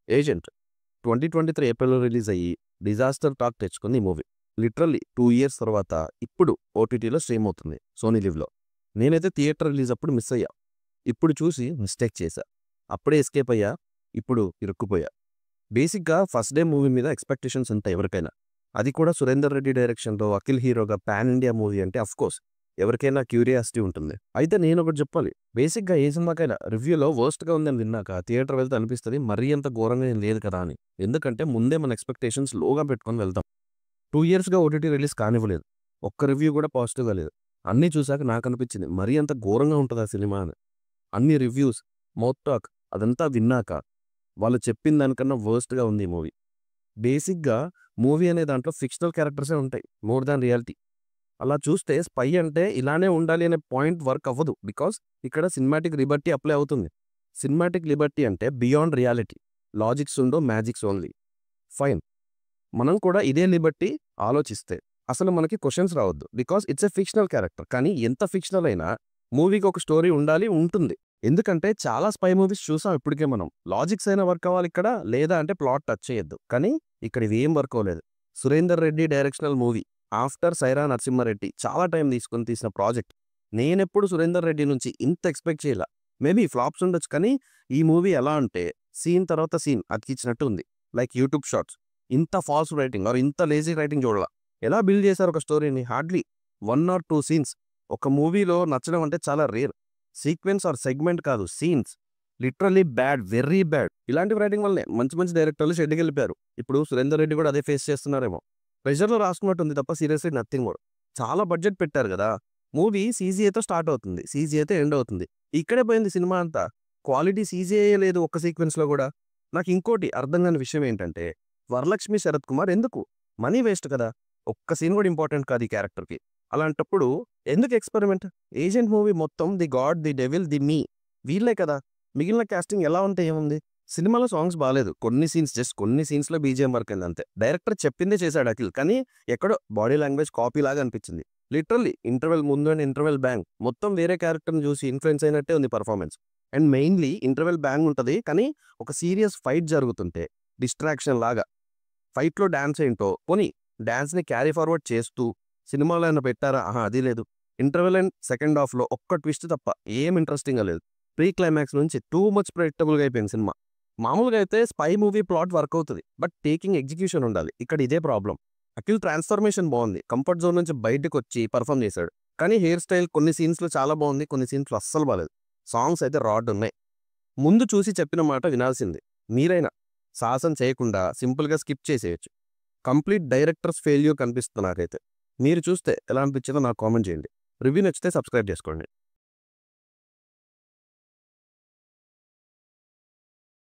Agent 2023 ఏప్రిల్‌లో release అయ్యి disaster talk తెచ్చుకుంది ఈ మూవీ. లిటరల్లీ 2 ఇయర్స్ తర్వాత ఇప్పుడు ఓటీటీలో స్ట్రీమ్ అవుతుంది సోనీ లివ్‌లో. నేనైతే థియేటర్ రిలీజ్ అప్పుడు మిస్ అయ్యా. ఇప్పుడు చూసి మిస్టేక్ చేశా. అప్పుడే ఎస్కేప్ అయ్యా. ఇప్పుడు ఇరుక్కుపోయా. బేసిక్‌గా ఫస్ట్ డే మూవీ మీద ఎక్స్‌పెక్టేషన్స్ ఉంటాయి ఎవరికైనా. అది కూడా సురేందర్ రెడ్డి డైరెక్షన్‌లో అఖిల్ హీరోగా పాన్ ఇండియా మూవీ అంటే అఫ్‌కోర్స్ ఎవరికైనా క్యూరియాసిటీ ఉంటుంది. అయితే నేనొకటి చెప్పాలి. బేసిక్‌గా ఏ సినిమాకైనా రివ్యూలో వర్స్ట్‌గా ఉందని విన్నాక థియేటర్ వెళ్తే అనిపిస్తది మరీ అంత ఘోరంగా ఏం లేదు కదా అని. ఎందుకంటే ముందే మన ఎక్స్‌పెక్టేషన్స్ లోగా పెట్టుకొని వెళ్తాం. 2 ఇయర్స్‌గా ఓటీటీ రిలీజ్ కానివ్వలేదు. ఒక్క రివ్యూ కూడా పాజిటివ్‌గా లేదు. అన్నీ చూసాక నాకనిపించింది మరీ అంత ఘోరంగా ఉంటదా సినిమా అని. అన్ని రివ్యూస్, మౌత్ టాక్ అదంతా విన్నాక వాళ్ళు చెప్పిన దానికన్నా వర్స్ట్‌గా ఉంది ఈ మూవీ. బేసిక్‌గా మూవీ అనే దాంట్లో ఫిక్షనల్ క్యారెక్టర్సే ఉంటాయి మోర్ దాన్ రియాలిటీ. అలా చూస్తే స్పై అంటే ఇలానే ఉండాలి అనే పాయింట్ వర్క్ అవ్వదు. బికాస్ ఇక్కడ సినిమాటిక్ లిబర్టీ అప్లై అవుతుంది. సినిమాటిక్ లిబర్టీ అంటే బియాండ్ రియాలిటీ. లాజిక్స్ ఉండో మ్యాజిక్స్ ఓన్లీ. ఫైన్. మనం కూడా ఇదే లిబర్టీ ఆలోచిస్తే అసలు మనకి క్వశ్చన్స్ రావద్దు. Because it's a fictional character. కానీ ఎంత ఫిక్షనల్ అయినా మూవీకి ఒక స్టోరీ ఉండాలి, ఉంటుంది. ఎందుకంటే చాలా స్పై మూవీస్ చూసాం ఇప్పటికే మనం. లాజిక్స్ అయినా వర్క్ అవ్వాలి ఇక్కడ, లేదా అంటే ప్లాట్ టచ్ చేయొద్దు. కానీ ఇక్కడ ఇవేం వర్క్ అవ్వలేదు. Surender Reddy directional movie after Sye Raa Narasimha Reddy చాలా టైం తీసుకొని తీసిన ప్రాజెక్ట్. నేనెప్పుడు సురేందర్ రెడ్డి నుంచి ఇంత ఎక్స్పెక్ట్ చేయలే. మేబీ ఫ్లాప్స్ ఉండొచ్చు, కానీ ఈ మూవీ ఎలా అంటే సీన్ తర్వాత సీన్ అతికిచ్చినట్టు ఉంది. Like YouTube shorts. ఇంత ఫాల్స్ రైటింగ్ ఆర్ ఇంత లేజీ రైటింగ్ చూడాల. ఎలా బిల్డ్ చేశారు ఒక స్టోరీని? Hardly 1 or 2 scenes. ఒక మూవీలో నచ్చడం అంటే చాలా రేర్. సీక్వెన్స్ ఆర్ సెగ్మెంట్ కాదు, scenes. Literally bad, very bad. ఇలాంటి రైటింగ్ వల్లనే మంచి మంచి డైరెక్టర్లు షెడ్‌కెళ్ళిపోయారు. ఇప్పుడు సురేందర్ రెడ్డి కూడా అదే ఫేస్ చేస్తున్నారేమో. ప్రెషర్‌లో రాసుకున్నట్టుంది తప్ప సీరియస్‌లీ నథింగ్ మోర్. చాలా బడ్జెట్ పెట్టారు గదా! మూవీ సీజీఏతో స్టార్ట్ అవుతుంది. సీజీఏతో ఎండ్ అవుతుంది. ఇక్కడే పోయింది సినిమా అంతా. క్వాలిటీ సీజీఏ లేదు ఒక్క సీక్వెన్స్‌లో గూడా. నాకు ఇంకోటి అర్థం కాని విషయం ఏంటంటే, వరలక్ష్మి శరత్ కుమార్ ఎందుకు? మనీ వేస్ట్ కదా! ఒక్క సీన్ కూడా ఇంపార్టెంట్ కాదు ఈ క్యారెక్టర్‌కి. అలాంటప్పుడు ఎందుకు ఎక్స్‌పెరిమెంట్? ఏజెంట్ మూవీ మొత్తం the god, the devil, the మీ వీళ్ళే కదా! మిగిలిన కాస్టింగ్ ఎలా ఉంటే ఏముంది? సినిమాలో సాంగ్స్ బాలేదు. కొన్ని సీన్స్, జస్ట్ కొన్ని సీన్స్‌లో బీజీఎం వర్క్ అయింది అంతే. డైరెక్టర్ చెప్పిందే చేశాడు అఖిల్. కానీ ఎక్కడో బాడీ లాంగ్వేజ్ కాపీ లాగా అనిపించింది. లిటరల్లీ ఇంటర్వెల్ ముందు అండ్ ఇంటర్వెల్ బ్యాంగ్ మొత్తం వేరే క్యారెక్టర్‌ని చూసి ఇన్‌ఫ్లూయెన్స్ అయినట్టే ఉంది performance. And mainly interval bang ఉంటది. కానీ ఒక సీరియస్ ఫైట్ జరుగుతుంటే డిస్ట్రాక్షన్ లాగా. ఫైట్‌లో డాన్స్ ఏంటో పోనీ డాన్స్‌ని క్యారీ ఫార్వర్డ్ చేస్తూ సినిమాలో ఏమైనా పెట్టారా? ఆహా! అది లేదు. ఇంటర్వెల్ అండ్ సెకండ్ హాఫ్‌లో ఒక్క ట్విస్ట్ తప్ప ఏం ఇంట్రెస్టింగ్‌గా లేదు. ప్రీ క్లైమాక్స్ నుంచి టూ మచ్ ప్రెడిక్టబుల్‌గా అయిపోయింది సినిమా. మామూలుగా అయితే స్పై మూవీ ప్లాట్ వర్క్ అవుతది. బట్ టేకింగ్ ఎగ్జిక్యూషన్ ఉండాలి. ఇక్కడ ఇదే ప్రాబ్లమ్. అఖిల్ ట్రాన్స్‌ఫర్మేషన్ బావుంది. కంఫర్ట్ జోన్ నుంచి బయటకొచ్చి పెర్ఫార్మ్ చేశాడు. కానీ హెయిర్ స్టైల్ కొన్ని సీన్స్‌లో చాలా బావుంది. కొన్ని సీన్స్‌లో అస్సలు బాలేదు. సాంగ్స్ అయితే రాడ్ ఉన్నాయి. ముందు చూసి చెప్పిన మాట వినాల్సింది. మీరైనా సాహసం చేయకుండా సింపుల్‌గా స్కిప్ చేసేయొచ్చు. కంప్లీట్ డైరెక్టర్స్ ఫెయిల్యూర్ కనిపిస్తుంది నాకైతే. మీరు చూస్తే ఎలా అనిపించిందో నాకు కామెంట్ చేయండి. రివ్యూ నచ్చితే సబ్స్క్రైబ్ చేసుకోండి.